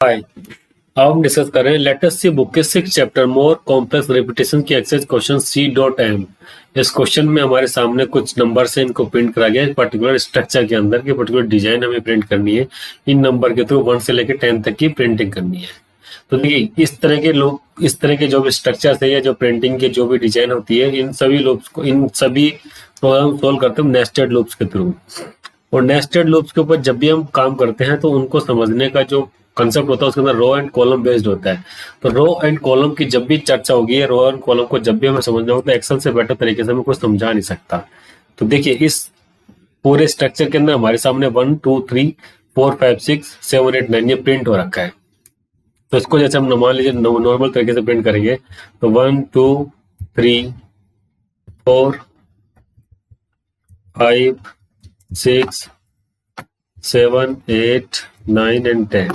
हाय। अब हम डिस्कस कर रहे हैं लेट अस सी बुक के 6 चैप्टर मोर कॉम्प्लेक्स रिपीटेशन की एक्सरसाइज क्वेश्चन C.M। इस क्वेश्चन में हमारे सामने कुछ नंबर से इनको प्रिंट करा गया है पर्टिकुलर स्ट्रक्चर के अंदर की पर्टिकुलर डिजाइन हमें प्रिंट करनी है। इन नंबर के थ्रू 1 से लेकर 10 तक की प्रिंटिंग करनी है। तो देखिए इस तरह के जो भी स्ट्रक्चर है या जो प्रिंटिंग के जो भी डिजाइन होती है इन सभी प्रोग्राम सोल्व करते हैं नेस्टेड लूप्स के थ्रू। और नेस्टेड लूप्स के ऊपर जब भी हम काम करते हैं तो उनको समझने का जो कंसेप्ट होता है उसके अंदर रो एंड कॉलम बेस्ड होता है। तो रो एंड कॉलम की जब भी चर्चा होगी, रो एंड कॉलम को जब भी हमें समझना होगा तो एक्सेल से बेटर तरीके से हमें कुछ समझा नहीं सकता। तो देखिए इस पूरे स्ट्रक्चर के अंदर हमारे सामने 1 2 3 4 5 6 7 8 9 ये प्रिंट हो रखा है। तो इसको जैसे हम मान लीजिए नॉर्मल तरीके से प्रिंट करेंगे तो 1 2 3 4 5 6 7 8 9 एंड 10।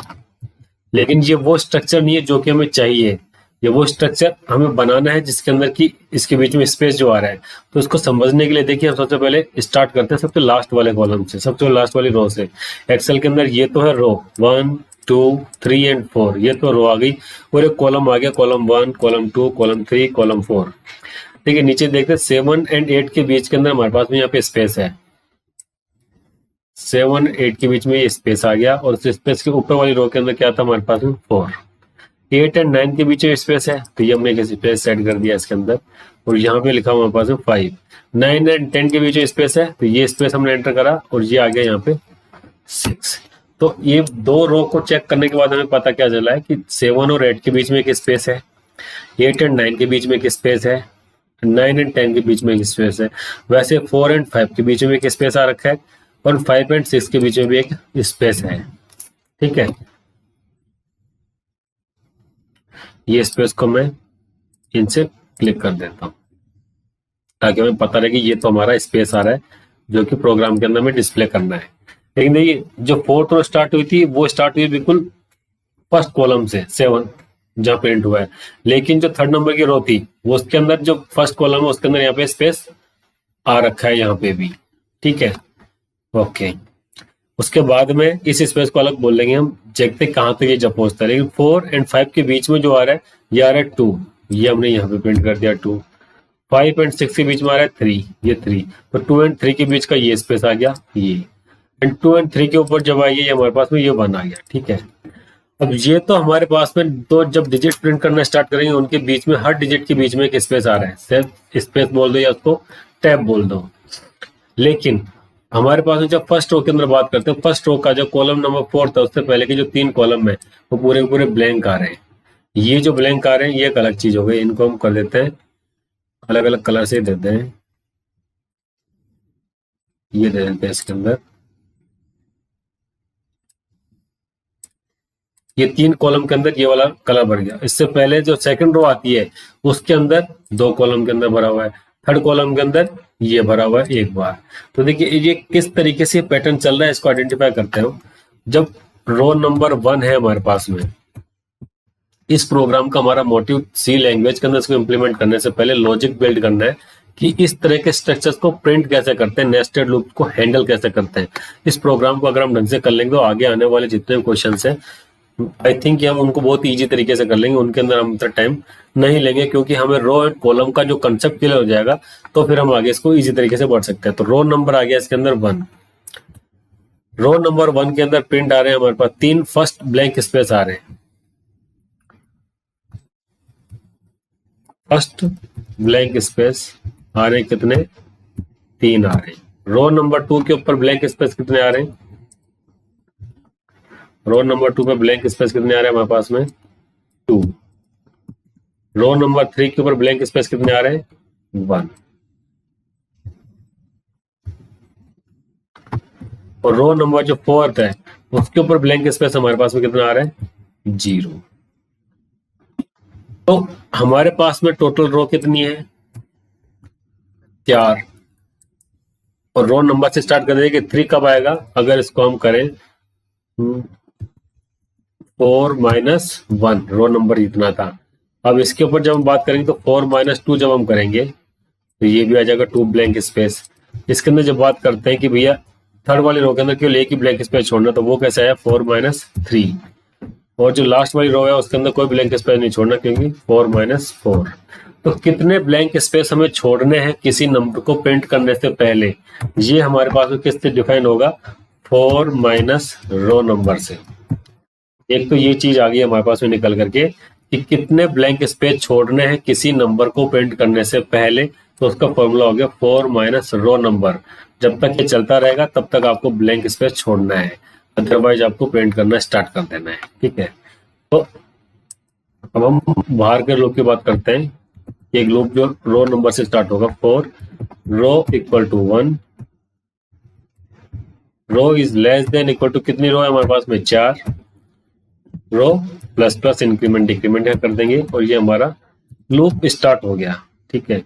लेकिन ये वो स्ट्रक्चर नहीं है जो कि हमें चाहिए। ये वो स्ट्रक्चर हमें बनाना है जिसके अंदर की इसके बीच में स्पेस जो आ रहा है। तो इसको समझने के लिए देखिए हम सबसे पहले स्टार्ट करते हैं सबसे लास्ट वाले कॉलम से, सबसे लास्ट वाली रो से। एक्सेल के अंदर ये तो है रो 1 2 3 एंड 4, ये तो रो आ गई। और एक कॉलम आ गया, कॉलम 1 कॉलम 2 कॉलम 3 कॉलम 4। देखिए नीचे देखते हैं 7 एंड 8 के बीच के अंदर हमारे पास में यहाँ पे स्पेस है। 7 8 के बीच में ये स्पेस आ गया और उस स्पेस के ऊपर वाली रो के अंदर क्या था हमारे पास में 4। 8 एंड 9 के बीच में स्पेस है तो ये हमने एक स्पेस सेट कर दिया इसके अंदर। और यहाँ पे लिखा हमारे पास में 5। 9 एंड 10 के बीच में स्पेस है तो ये स्पेस हमने एंटर करा और ये आ गया यहाँ पे 6। तो ये दो रो को चेक करने के बाद हमें पता क्या चला है कि 7 और 8 के बीच में एक स्पेस है, 8 एंड 9 के बीच में एक स्पेस है, 9 एंड 10 के बीच में एक स्पेस है। वैसे 4 एंड 5 के बीच में एक स्पेस आ रखा है और 5 एंड 6 के बीच में भी एक स्पेस है। ठीक है, ये स्पेस को मैं इनसे क्लिक कर देता हूं ताकि हमें पता रहे कि ये तो हमारा स्पेस आ रहा है जो कि प्रोग्राम के अंदर में डिस्प्ले करना है। लेकिन देखिए जो 4th रो स्टार्ट हुई थी वो स्टार्ट हुई बिल्कुल फर्स्ट कॉलम से 7 जहां प्रिंट हुआ है। लेकिन जो 3rd नंबर की रो थी वो उसके अंदर जो फर्स्ट कॉलम है उसके अंदर यहाँ पे स्पेस आ रखा है यहाँ पे भी। ठीक है, ओके। उसके बाद में इस स्पेस को अलग बोल देंगे हम, देखते कहाँ तक ये जब पहुंचता है। लेकिन 4 एंड 5 के बीच में जो आ रहा है ये आ रहा है 2, ये हमने यहाँ पे प्रिंट कर दिया 2। 5 एंड 6 के बीच में आ रहा है 3, ये 3। तो 2 एंड 3 के बीच का ये स्पेस आ गया ये। एंड 2 एंड 3 के ऊपर जब आई ये हमारे पास में ये 1 आ गया। ठीक है, अब ये तो हमारे पास में तो जब डिजिट प्रिंट करना स्टार्ट करेंगे उनके बीच में हर डिजिट के बीच में एक स्पेस आ रहा है, सिर्फ स्पेस बोल दो या उसको टैब बोल दो। लेकिन हमारे पास में जब फर्स्ट रो के अंदर बात करते हैं, फर्स्ट रो का जो कॉलम नंबर 4 था उससे पहले के जो 3 कॉलम है वो पूरे पूरे ब्लैंक आ रहे हैं। ये जो ब्लैंक आ रहे हैं ये एक अलग चीज हो गई, इनको हम कर देते हैं अलग अलग कलर से देते हैं। ये दे देते हैं इसके अंदर, ये 3 कॉलम के अंदर ये वाला कलर भर गया। इससे पहले जो सेकंड रो आती है उसके अंदर 2 कॉलम के अंदर भरा हुआ है, 3rd कॉलम के अंदर ये भरा हुआ है एक बार। तो देखिए ये किस तरीके से पैटर्न चल रहा है इसको आइडेंटिफाई करते हैं। जब रो नंबर 1 है हमारे पास में, इस प्रोग्राम का हमारा मोटिव सी लैंग्वेज के अंदर इसको इंप्लीमेंट करने से पहले लॉजिक बिल्ड करना है कि इस तरह के स्ट्रक्चर्स को प्रिंट कैसे करते हैं, नेस्टेड लूप को हैंडल कैसे करते हैं। इस प्रोग्राम को अगर हम ढंग से कर लेंगे तो आगे आने वाले जितने क्वेश्चन हैं आई थिंक हम उनको बहुत इजी तरीके से कर लेंगे, उनके अंदर हम इतना टाइम नहीं लेंगे क्योंकि हमें रो एंड कॉलम का जो कंसेप्ट क्लियर हो जाएगा तो फिर हम आगे इसको इजी तरीके से बढ़ सकते हैं। तो रो नंबर आ गया इसके अंदर 1। रो नंबर 1 के अंदर प्रिंट आ रहे हैं हमारे पास 3 फर्स्ट ब्लैंक स्पेस आ रहे हैं। फर्स्ट ब्लैंक स्पेस आ रहे हैं कितने, 3 आ रहे हैं। रो नंबर 2 के ऊपर ब्लैंक स्पेस कितने आ रहे हैं, रो नंबर 2 पे ब्लैंक स्पेस कितने आ रहे हैं हमारे पास में 2। रो नंबर 3 के ऊपर ब्लैंक स्पेस कितने आ रहे हैं 1। और रो नंबर जो 4th है उसके ऊपर ब्लैंक स्पेस हमारे पास में कितना आ रहा है 0। तो हमारे पास में टोटल रो कितनी है 4। और रो नंबर से स्टार्ट कर देंगे 3 कब आएगा, अगर इसको हम करें 4 - 1, रो नंबर इतना था। अब इसके ऊपर जब हम बात करेंगे तो 4 - 2 जब हम करेंगे तो ये भी आ जाएगा 2 ब्लैंक स्पेस। इसके अंदर जब बात करते हैं कि भैया 3rd वाली रो के अंदर केवल एक ही ब्लैंक स्पेस छोड़ना, तो वो कैसे आया 4 - 3। और जो लास्ट वाली रो है उसके अंदर कोई ब्लैंक स्पेस नहीं छोड़ना, क्योंकि 4 माइनस 4। तो कितने ब्लैंक स्पेस हमें छोड़ने हैं किसी नंबर को प्रिंट करने से पहले, ये हमारे पास में किससे डिफाइन होगा, 4 माइनस रो नंबर से। एक तो ये चीज आ गई हमारे पास में निकल करके कि कितने ब्लैंक स्पेस छोड़ने हैं किसी नंबर को प्रिंट करने से पहले, तो उसका फॉर्मूला हो गया 4 माइनस रो नंबर। जब तक ये चलता रहेगा तब तक आपको ब्लैंक स्पेस छोड़ना है, अदरवाइज आपको प्रिंट करना स्टार्ट कर देना है। ठीक है, तो अब हम बाहर के लूप की बात करते हैं। एक लूप जो रो नंबर से स्टार्ट होगा, 4 row equal to 1, row is less than equal to, कितनी रो है हमारे पास में, 4 row plus plus increment decrement कर देंगे और ये हमारा लूप स्टार्ट हो गया। ठीक है,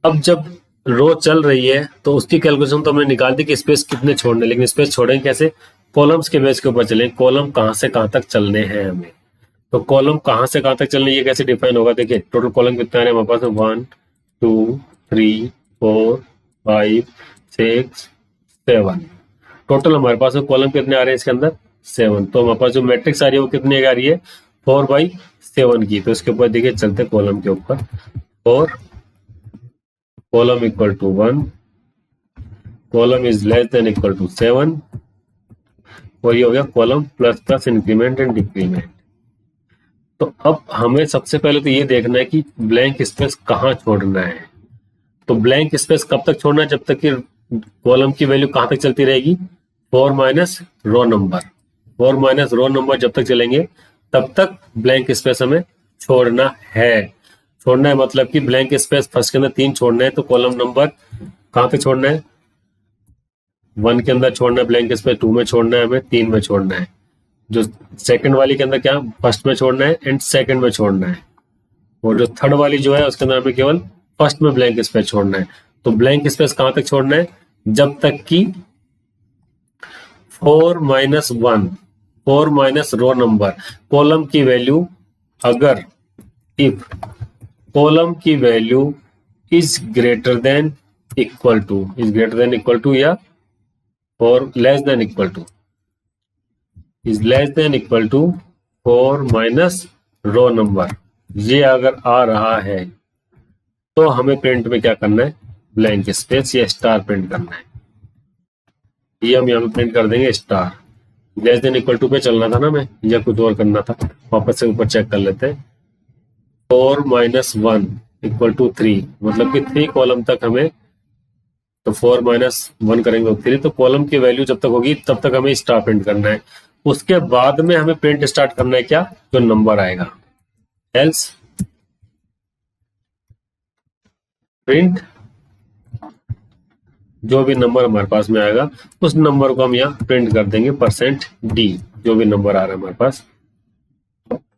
अब जब रो चल रही है तो उसकी कैलकुलेशन तो हमने निकाल दी कि स्पेस कितने छोड़ने, लेकिन स्पेस छोड़ेंगे कैसे, कॉलम्स के बेस के ऊपर चलें, कॉलम कहां से कहां तक चलने हैं हमें। तो कॉलम कहां से कहां तक चलने, ये कैसे डिफाइन होगा, देखिए टोटल कॉलम कितने आ रहे हैं हमारे पास में, 1 2 3 4 5 6 7। टोटल हमारे पास में कॉलम कितने आ रहे हैं इसके अंदर, 7। तो हमारे पास जो मैट्रिक्स आ रही है वो कितनी आ रही है, 4/7 की। तो इसके ऊपर देखिए चलते कॉलम के ऊपर, 4 column equal to 1, column is less than equal to 7, और ये हो गया column plus plus increment and decrement. तो अब हमें सबसे पहले तो ये देखना है कि ब्लैंक स्पेस कहाँ छोड़ना है। तो ब्लैंक स्पेस कब तक छोड़ना है, जब तक कि कॉलम की वैल्यू कहां तक चलती रहेगी, 4 minus row number. 4 minus row number जब तक चलेंगे तब तक ब्लैंक स्पेस हमें छोड़ना है। छोड़ना है मतलब कि ब्लैंक स्पेस फर्स्ट के अंदर 3 छोड़ना है, तो कॉलम नंबर कहां पे छोड़ना है, 1 के अंदर छोड़ना है ब्लैंक स्पेस, 2 में छोड़ना है हमें, 3 में छोड़ना है। जो सेकंड वाली के अंदर क्या, फर्स्ट में छोड़ना है एंड सेकंड में छोड़ना है, और जो थर्ड वाली जो है उसके अंदर हमें केवल फर्स्ट में ब्लैंक स्पेस छोड़ना है। तो ब्लैंक स्पेस कहां तक छोड़ना है, जब तक कि 4 minus 1, 4 minus row number, column की वैल्यू अगर, इफ कॉलम की value is greater than equal to, is greater than equal to या और less than equal to, is less than equal to 4 minus row number, ये अगर आ रहा है तो हमें प्रिंट में क्या करना है, ब्लैंक स्पेस या स्टार प्रिंट करना है। ये हम यहाँ पे प्रिंट कर देंगे star. Less than equal to पे चलना था ना हमें, या कुछ और करना था, वापस से ऊपर चेक कर लेते हैं। 4 माइनस 1 इक्वल टू 3, मतलब कि 3 कॉलम तक हमें, तो 4 माइनस 1 करेंगे तो 3, तो कॉलम की वैल्यू जब तक होगी तब तक हमें स्टार प्रिंट करना है। उसके बाद में हमें प्रिंट स्टार्ट करना है क्या, जो नंबर आएगा, एल्स प्रिंट जो भी नंबर हमारे पास में आएगा उस नंबर को हम यहाँ प्रिंट कर देंगे %d, जो भी नंबर आ रहा है हमारे पास।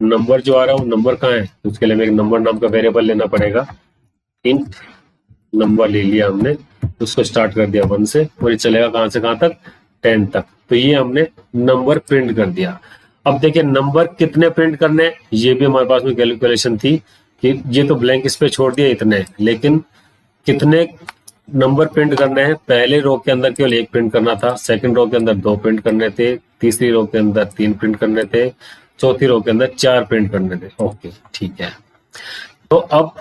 नंबर जो आ रहा है वो नंबर कहाँ है, तो उसके लिए हमें एक नंबर नाम का वेरिएबल लेना पड़ेगा। इंट नंबर ले लिया हमने, उसको स्टार्ट कर दिया 1 से, और ये चलेगा कहां से कहां तक, 10 तक। तो ये हमने नंबर प्रिंट कर दिया। अब देखिए नंबर कितने प्रिंट करने हैं, ये भी हमारे पास में कैलकुलेशन थी कि ये तो ब्लैंक स्पेस छोड़ दिया इतने, लेकिन कितने नंबर प्रिंट करने हैं, पहले रो के अंदर केवल 1 प्रिंट करना था, सेकंड रो के अंदर 2 प्रिंट करने थे, तीसरी रो के अंदर 3 प्रिंट करने थे, चौथी रो के अंदर 4 प्रिंट करने थे। ओके ठीक है, तो अब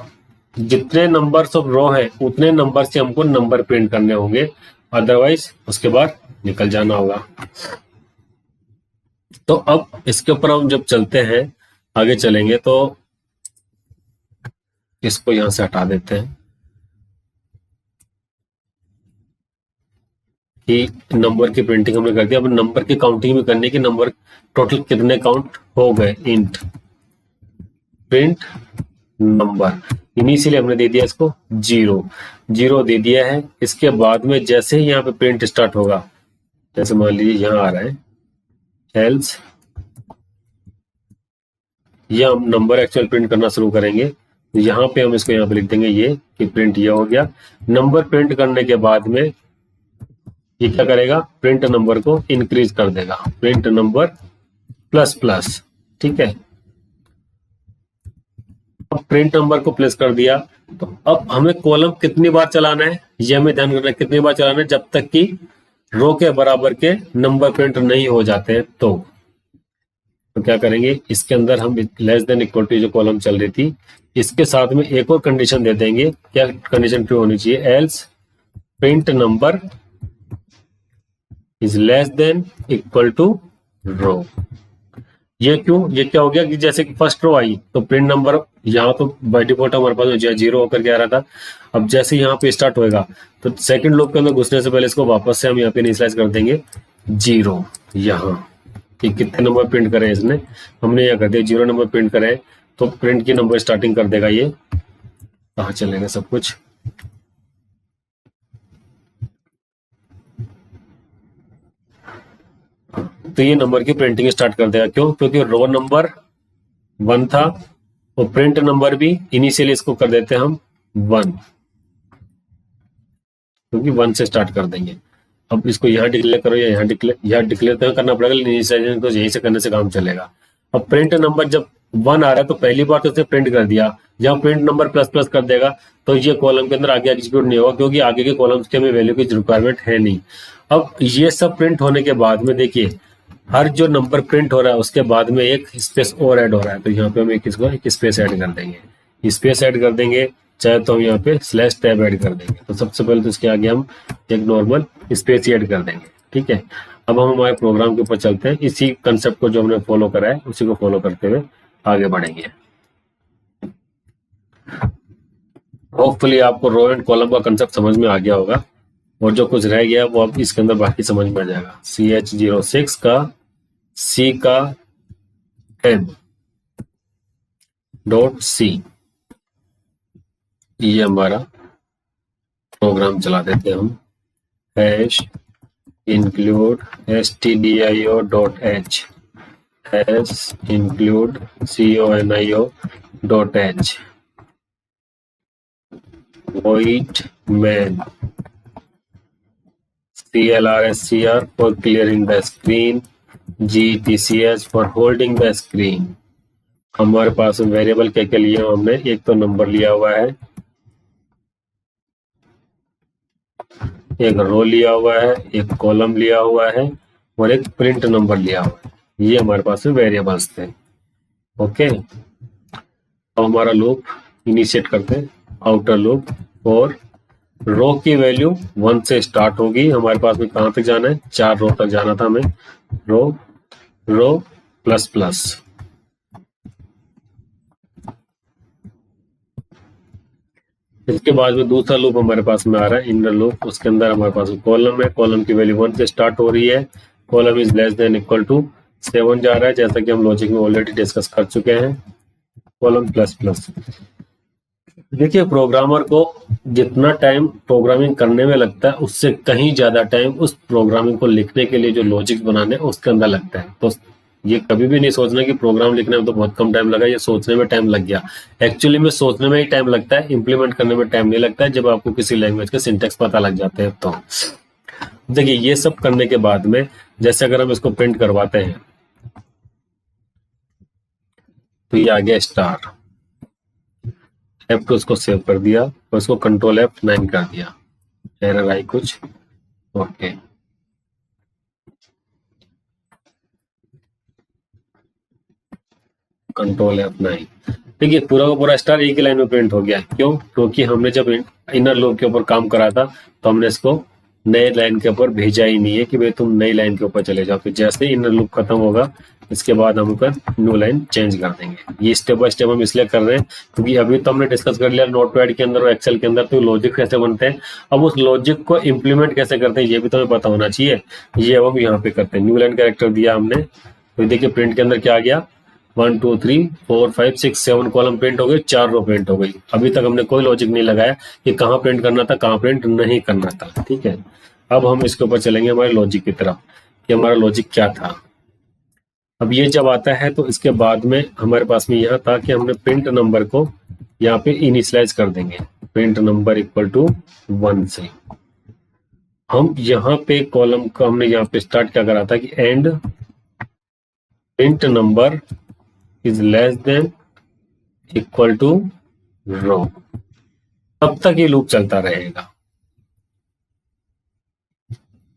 जितने नंबर्स ऑफ रो है उतने नंबर से हमको नंबर प्रिंट करने होंगे, अदरवाइज उसके बाद निकल जाना होगा। तो अब इसके ऊपर हम जब चलते हैं, आगे चलेंगे, तो इसको यहां से हटा देते हैं कि नंबर की प्रिंटिंग हमने कर दी। अब नंबर की काउंटिंग भी करनी है कि नंबर टोटल कितने काउंट हो गए। इंट प्रिंट नंबर, इनिशियली हमने दे दिया इसको 0 दे दिया है। इसके बाद में जैसे ही यहाँ पे प्रिंट स्टार्ट होगा, जैसे मान लीजिए यहाँ आ रहा है एल्स, ये हम नंबर एक्चुअल प्रिंट करना शुरू करेंगे, तो यहाँ पे हम इसको यहाँ पे लिख देंगे ये कि प्रिंट ये हो गया। नंबर प्रिंट करने के बाद में ये क्या करेगा, प्रिंट नंबर को इंक्रीज कर देगा, प्रिंट नंबर प्लस प्लस। ठीक है, अब प्रिंट नंबर को प्लेस कर दिया, तो अब हमें कॉलम कितनी बार चलाना है, ये हमें ध्यान रखना है, कितनी बार चलाना है, जब तक कि रो के बराबर के नंबर प्रिंट नहीं हो जाते हैं। तो तो क्या करेंगे, इसके अंदर हम लेस देन इक्वल टू जो कॉलम चल रही थी इसके साथ में एक और कंडीशन दे देंगे। क्या कंडीशन ट्रू होनी चाहिए, else print number is less than equal to row. ये क्यों, ये क्या हो गया कि जैसे कि फर्स्ट रो आई तो प्रिंट नंबर यहाँ तो बाय डिफॉल्ट हमारे पास जीरो होकर के आ रहा था। अब जैसे यहाँ पे स्टार्ट होएगा तो सेकंड लूप के अंदर घुसने से पहले इसको वापस से हम यहाँ पे इनिशियलाइज कर देंगे जीरो। यहाँ कि कितने नंबर प्रिंट करें इसने, हमने यह कर दिया जीरो नंबर प्रिंट करें तो प्रिंट की नंबर स्टार्टिंग कर देगा। ये कहाँ चलेगा सब कुछ, तो ये नंबर की प्रिंटिंग स्टार्ट कर देगा। क्यों, क्योंकि रो नंबर 1 था और प्रिंट नंबर भी इनिशियली इसको कर देते हैं हम 1, क्योंकि 1 से स्टार्ट कर देंगे। अब इसको यहाँ डिक्लेयर करो या यहाँ डिक्लेयर तो करना पड़ेगा, लेकिन इनिशियलाइजेशन तो यहीं से करने से काम चलेगा। अब प्रिंट नंबर जब 1 आ रहा है तो पहली बार तो उसने प्रिंट कर दिया, जहाँ प्रिंट नंबर प्लस प्लस कर देगा तो ये कॉलम के अंदर आगे एग्जीक्यूट नहीं होगा, क्योंकि आगे के कॉलम्स के हमें वैल्यू की रिक्वायरमेंट है नहीं। अब ये सब प्रिंट होने के बाद में देखिए हर जो नंबर प्रिंट हो रहा है उसके बाद में एक स्पेस और ऐड हो रहा है, तो यहाँ पे हम एक स्पेस ऐड कर देंगे, स्पेस ऐड कर देंगे, चाहे तो हम यहाँ पे स्लैश टैब ऐड कर देंगे। तो सबसे पहले तो इसके आगे हम एक नॉर्मल स्पेस ऐड कर देंगे, ठीक है। अब हम हमारे प्रोग्राम के ऊपर चलते हैं, इसी कंसेप्ट को जो हमने फॉलो करा है उसी को फॉलो करते हुए आगे बढ़ेंगे। होपफुली आपको रो एंड कॉलम का कंसेप्ट समझ में आ गया होगा, और जो कुछ रह गया वो अब इसके अंदर बाकी समझ में आ जाएगा। CH06 का C का M.C ये हमारा प्रोग्राम चला देते हैं हम, hash include stdio.h hash include conio.h void main CLRSCR for clearing the screen, GTCH for holding the screen। हमारे पास वेरिएबल क्या लिए हमने, एक तो नंबर लिया हुआ है, एक रो लिया हुआ है, एक कॉलम लिया हुआ है और एक प्रिंट नंबर लिया हुआ है। ये हमारे पास वेरिएबल्स थे। ओके, अब हमारा लूप इनिशिएट करते हैं, आउटर लूप, और रो की वैल्यू 1 से स्टार्ट होगी। हमारे पास में कहां तक जाना है, 4 रो तक जाना था हमें, रो प्लस प्लस। इसके बाद में दूसरा लूप हमारे पास में आ रहा है, इनर लूप, उसके अंदर हमारे पास कॉलम है, कॉलम की वैल्यू 1 से स्टार्ट हो रही है, column is less than equal to 7 जा रहा है, जैसा कि हम लॉजिक में ऑलरेडी डिस्कस कर चुके हैं, कॉलम प्लस प्लस। देखिए प्रोग्रामर को जितना टाइम प्रोग्रामिंग करने में लगता है उससे कहीं ज्यादा टाइम उस प्रोग्रामिंग को लिखने के लिए जो लॉजिक बनाने उसके अंदर लगता है। तो ये कभी भी नहीं सोचना कि प्रोग्राम लिखने में तो बहुत कम टाइम लगा, ये सोचने में टाइम लग गया। एक्चुअली में सोचने में ही टाइम लगता है, इंप्लीमेंट करने में टाइम नहीं लगता है, जब आपको किसी लैंग्वेज के सिंटेक्स पता लग जाते हैं। तो देखिए ये सब करने के बाद में जैसे अगर हम इसको प्रिंट करवाते हैं तो ये आ गया स्टार, F2 उसको सेव कर दिया और इसको कंट्रोल F9 कर दिया, एरर आई कुछ, ओके। कंट्रोल F9, देखिए पूरा का पूरा स्टार एक ही लाइन में प्रिंट हो गया। क्यों, क्योंकि हमने जब इनर लूप के ऊपर काम करा था तो हमने इसको नए लाइन के ऊपर भेजा ही नहीं है कि भाई तुम नई लाइन के ऊपर चले जाओ। तो जैसे ही इनर लूप खत्म होगा इसके बाद हम ऊपर न्यू लाइन चेंज कर देंगे। ये स्टेप बाय स्टेप हम इसलिए कर रहे हैं क्योंकि अभी तो हमने डिस्कस कर लिया नोटपैड के अंदर और एक्सेल के अंदर तो लॉजिक कैसे बनते हैं, अब उस लॉजिक को इंप्लीमेंट कैसे करते हैं ये भी तो हमें पता होना चाहिए। ये अब हम यहाँ पे करते हैं, न्यू लाइन कैरेक्टर दिया हमने, तो देखिए प्रिंट के अंदर क्या आ गया, 1 2 3 4 5 6 7 कॉलम प्रिंट हो गई, 4 रो प्रिंट हो गई। अभी तक हमने कोई लॉजिक नहीं लगाया कि कहाँ प्रिंट करना था कहाँ प्रिंट नहीं करना था, ठीक है। अब हम इसके ऊपर चलेंगे हमारे लॉजिक की तरफ कि हमारा लॉजिक क्या था। अब ये जब आता है तो इसके बाद में हमारे पास में यह था कि हमने प्रिंट नंबर को यहाँ पे इनिशियलाइज कर देंगे, प्रिंट नंबर इक्वल टू 1 से। हम यहाँ पे कॉलम का हमने यहाँ पे स्टार्ट क्या करा था कि end print number is less than equal to row, तब तक ये लूप चलता रहेगा।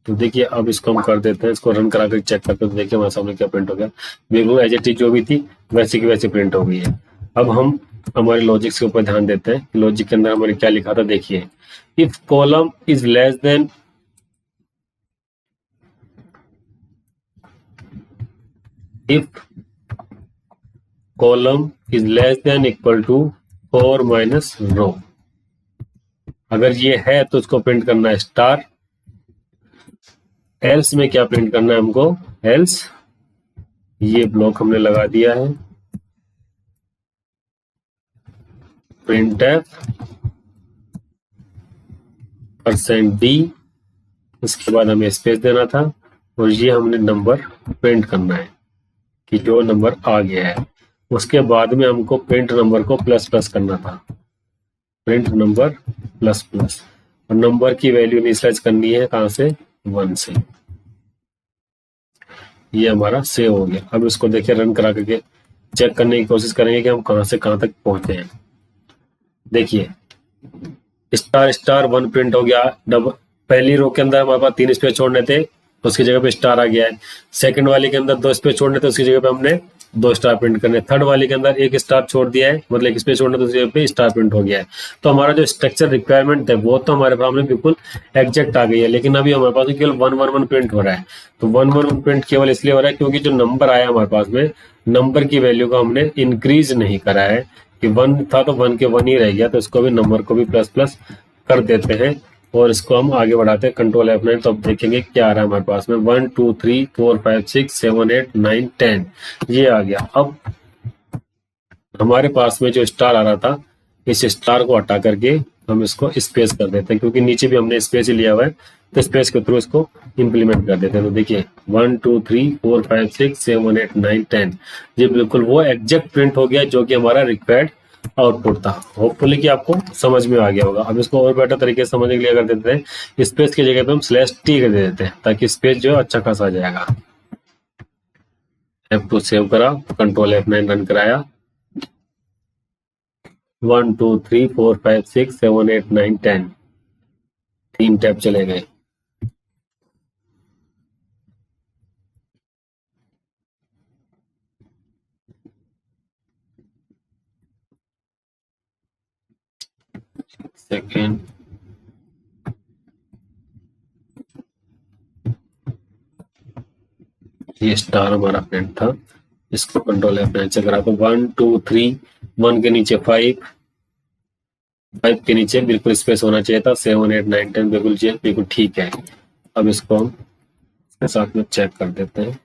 तो देखिए अब इसको हम कर देते हैं, इसको रन करा कर चेक करते हैं। तो देखिए हमारे सामने क्या प्रिंट हो गया, बिल्कुल एज इट इज जो भी थी वैसे की वैसे प्रिंट हो गई है। अब हम हमारे लॉजिक्स के ऊपर ध्यान देते हैं। लॉजिक के अंदर हमारे क्या लिखा था, देखिए if column is less then if column is less than equal to 4 minus रो, अगर ये है तो इसको प्रिंट करना है स्टार। एल्स में क्या प्रिंट करना है हमको, एल्स ये ब्लॉक हमने लगा दिया है, प्रिंट एफ %d, इसके बाद हमें स्पेस देना था और ये हमने नंबर प्रिंट करना है कि जो नंबर आ गया है। उसके बाद में हमको प्रिंट नंबर को प्लस प्लस करना था, प्रिंट नंबर प्लस प्लस, और नंबर की वैल्यू इनिशियलाइज करनी है कहां से, 1 से। ये हमारा सेव हो गया। अब इसको देखिए रन करा करके चेक करने की कोशिश करेंगे कि हम कहां से कहां तक पहुंचे हैं। देखिए स्टार स्टार 1 प्रिंट हो गया। पहली रो के अंदर हमारे पास 3 स्पेस छोड़ने थे, उसकी जगह पे स्टार आ गया है। सेकंड वाले के अंदर 2 स्पेस छोड़ने थे, उसकी जगह पे हमने 2 स्टार प्रिंट करने। थर्ड वाले के अंदर 1 स्टार छोड़ दिया है, मतलब 1 स्पेस छोड़ने, तो उसकी जगह पे स्टार प्रिंट हो गया है। तो हमारा जो स्ट्रक्चर रिक्वायरमेंट है वो तो हमारे सामने बिल्कुल एग्जैक्ट आ गई है, लेकिन अभी हमारे पास केवल 111 प्रिंट हो रहा है। तो 111 प्रिंट केवल इसलिए हो रहा है क्योंकि जो नंबर आया हमारे पास में, नंबर की वैल्यू को हमने इंक्रीज नहीं करा है कि 1 था तो 1 के 1 ही रह गया, तो इसको भी नंबर को भी प्लस प्लस कर देते हैं और इसको हम आगे बढ़ाते हैं कंट्रोल F9। तो अब देखेंगे क्या आ रहा है हमारे पास में, 1 2 3 4 5 6 7 8 9 10 ये आ गया। अब हमारे पास में जो स्टार आ रहा था, इस स्टार को हटा करके हम इसको स्पेस कर देते हैं, क्योंकि नीचे भी हमने स्पेस ही लिया हुआ है, तो स्पेस के थ्रू इसको इंप्लीमेंट कर देते हैं। तो देखिए 1 2 3 4 5 6 7 8 9 10 ये बिल्कुल वो एग्जैक्ट प्रिंट हो गया जो कि हमारा रिक्वायर्ड आउटपुट था। होपफुली कि आपको समझ में आ गया होगा। अब इसको और बेटर तरीके से समझने के लिए कर देते हैं, स्पेस की जगह पे हम /t कर देते हैं ताकि स्पेस जो है अच्छा खासा आ जाएगा। F2 सेव करा, कंट्रोल F9 रन कराया, 1 2 3 4 5 6 7 8 9 10 3 टैब चले गए। सेकेंड ये स्टार हमारा प्रिंट था, इसको कंट्रोल F9 से करा तो 1 2 3 1 के नीचे 5 के नीचे बिल्कुल स्पेस होना चाहिए था, 7 8 9 10 बिल्कुल ठीक है। अब इसको हम इसके साथ में चेक कर देते हैं।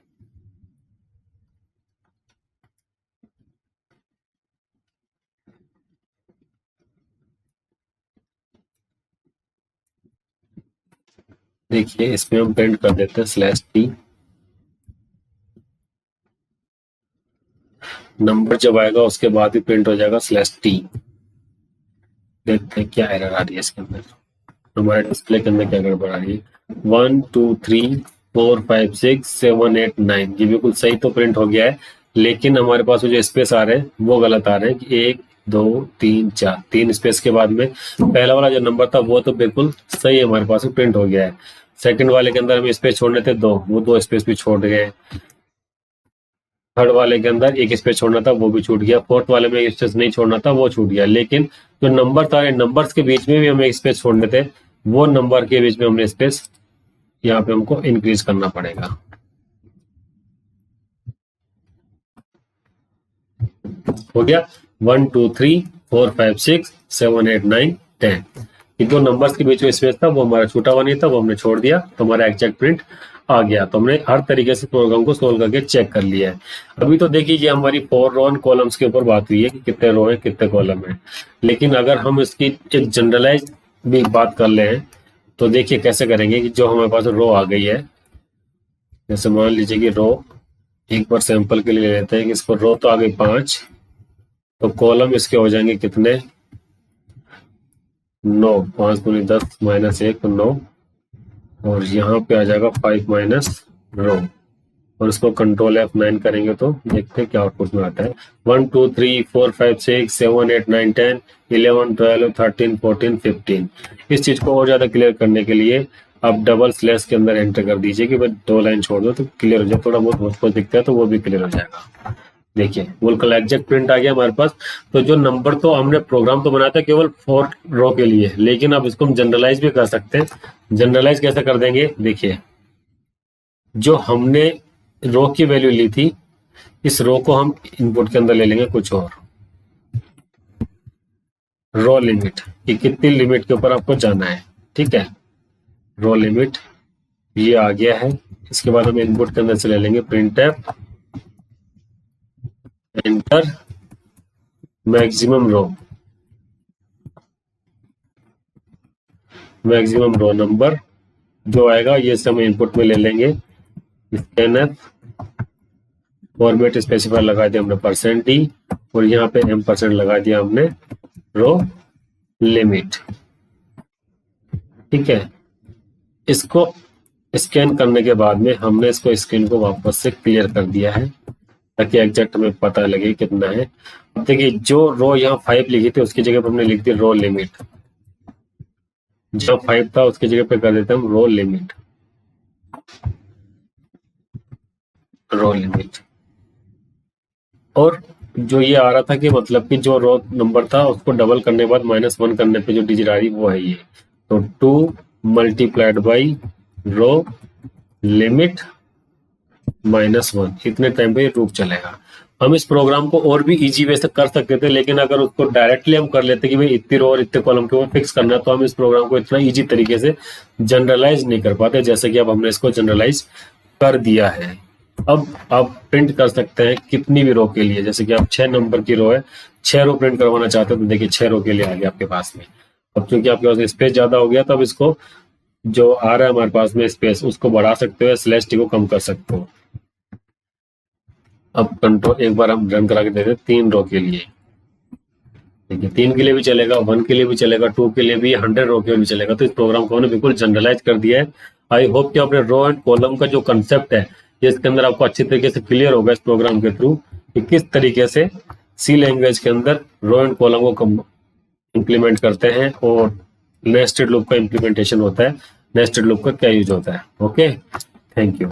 देखिए इसमें हम प्रिंट कर देते हैं /t, नंबर जब आएगा उसके बाद ही प्रिंट हो जाएगा /t। देखते हैं क्या एरर आ रही है इसके अंदर, हमारे डिस्प्ले के अंदर क्या गड़बड़ आ रही है। 1 2 3 4 5 6 7 8 9 ये बिल्कुल सही तो प्रिंट हो गया है, लेकिन हमारे पास जो स्पेस आ रहे हैं वो गलत आ रहे हैं कि 1 2 3 4 3 स्पेस के बाद में पहला वाला जो नंबर था वो तो बिल्कुल सही है, हमारे पास प्रिंट हो गया है। सेकंड वाले के अंदर हमें स्पेस छोड़ने थे 2, वो 2 स्पेस भी छोड़ गए। थर्ड वाले के अंदर 1 स्पेस छोड़ना था वो भी छूट गया। फोर्थ वाले में 1 स्पेस नहीं छोड़ना था वो छूट गया, लेकिन जो नंबर था नंबर्स के बीच में भी हमें 1 स्पेस छोड़ने थे, वो नंबर के बीच में हमने स्पेस यहाँ पे हमको इंक्रीज करना पड़ेगा। हो गया 1 2 3 4 5 6 7 8 9 10 जो नंबर्स के बीच में स्पेस था वो हमारा छूटा हुआ नहीं था, वो हमने छोड़ दिया, तो हमारा एग्जैक्ट प्रिंट आ गया। तो हमने हर तरीके से प्रोग्राम को सोल्व करके चेक कर लिया है। अभी तो देखिए ये हमारी 4 रो एंड कॉलम्स के ऊपर बात हुई है कि कितने रो है कितने कॉलम है, लेकिन अगर हम इसकी एक जनरलाइज भी बात कर ले तो देखिए कैसे करेंगे कि जो हमारे पास रो आ गई है, जैसे मान लीजिए कि रो एक बार सैंपल के लिए ले लेते हैं कि इसको रो तो आ गई 5, तो कॉलम इसके हो जाएंगे कितने 9, 5 दूनी 10 -1 तो 9, और यहाँ पे आ जाएगा 5 माइनस रो, और इसको कंट्रोल F9 करेंगे तो देखते हैं क्या आउटपुट में आता है। 1 2 3 4 5 6 7 8 9 10 11 12 13 14 15। इस चीज को और ज्यादा क्लियर करने के लिए आप डबल स्लैश के अंदर एंटर कर दीजिए कि भाई 2 लाइन छोड़ दो तो क्लियर हो जाए, थोड़ा बहुत मुझको दिखता है तो वो भी क्लियर हो जाएगा। देखिए बिल्कुल एग्जैक्ट प्रिंट आ गया हमारे पास। तो जो नंबर तो हमने प्रोग्राम तो बनाया था केवल 4 रो के लिए, लेकिन अब इसको हम जनरलाइज भी कर सकते हैं। जनरलाइज कैसे कर देंगे, देखिए जो हमने रो की वैल्यू ली थी, इस रो को हम इनपुट के अंदर ले लेंगे कुछ और। रो लिमिट कि कितनी लिमिट के ऊपर आपको जाना है, ठीक है। रो लिमिट ये आ गया है। इसके बाद हम इनपुट के अंदर से ले लेंगे printf एंटर मैक्सिमम रो, मैक्सिमम रो नंबर जो आएगा ये सब हम इनपुट में ले लेंगे। स्कैनर फॉर्मेट स्पेसिफायर लगा दिया हमने %d और यहाँ पे m% लगा दिया हमने रो लिमिट, ठीक है। इसको स्कैन करने के बाद में हमने इसको स्क्रीन को वापस से क्लियर कर दिया है ताकि एग्जैक्ट हमें पता लगे कितना है। अब देखिए जो रो यहाँ 5 लिखी थी उसकी जगह पर हमने लिख दी रो लिमिट, जो 5 था उसकी जगह पे कर देते हम रो लिमिट, रो लिमिट। और जो ये आ रहा था कि मतलब कि जो रो नंबर था उसको डबल करने के बाद -1 करने पे जो डिजिट आ रही वो है ये, तो 2 मल्टीप्लाइड बाई रो लिमिट -1, इतने टाइम पे ये लूप चलेगा। हम इस प्रोग्राम को और भी इजी वे से कर सकते थे, लेकिन अगर उसको डायरेक्टली हम कर लेते कि भाई इतनी रो और इतने कॉलम के वो फिक्स करना है, तो हम इस प्रोग्राम को इतना इजी तरीके से जनरलाइज नहीं कर पाते, जैसे कि अब हमने इसको जनरलाइज कर दिया है। अब आप प्रिंट कर सकते हैं कितनी भी रो के लिए, जैसे कि आप 6 नंबर की रो है, 6 रो प्रिंट करवाना चाहते हैं तो देखिए 6 रो के लिए आ गया आपके पास में। अब क्योंकि आपके पास स्पेस ज्यादा हो गया तो अब इसको जो आ रहा है हमारे पास में स्पेस उसको बढ़ा सकते हो, /t को कम कर सकते हो। अब कंट्रोल एक बार हम रन करा के देते 3 रो के लिए, देखिए 3 के लिए भी चलेगा, 1 के लिए भी चलेगा, 2 के लिए भी, 100 रो के लिए भी चलेगा। तो इस प्रोग्राम को हमने बिल्कुल जनरलाइज कर दिया है। आई होप कि आपने रो एंड कॉलम का जो कंसेप्ट है ये इसके अंदर आपको अच्छी तरीके से क्लियर होगा इस प्रोग्राम के थ्रू कि किस तरीके से सी लैंग्वेज के अंदर रो एंड कॉलम को इंप्लीमेंट करते हैं और नेस्टेड लूप का इंप्लीमेंटेशन होता है, नेस्टेड लूप का क्या यूज होता है। Okay, thank you.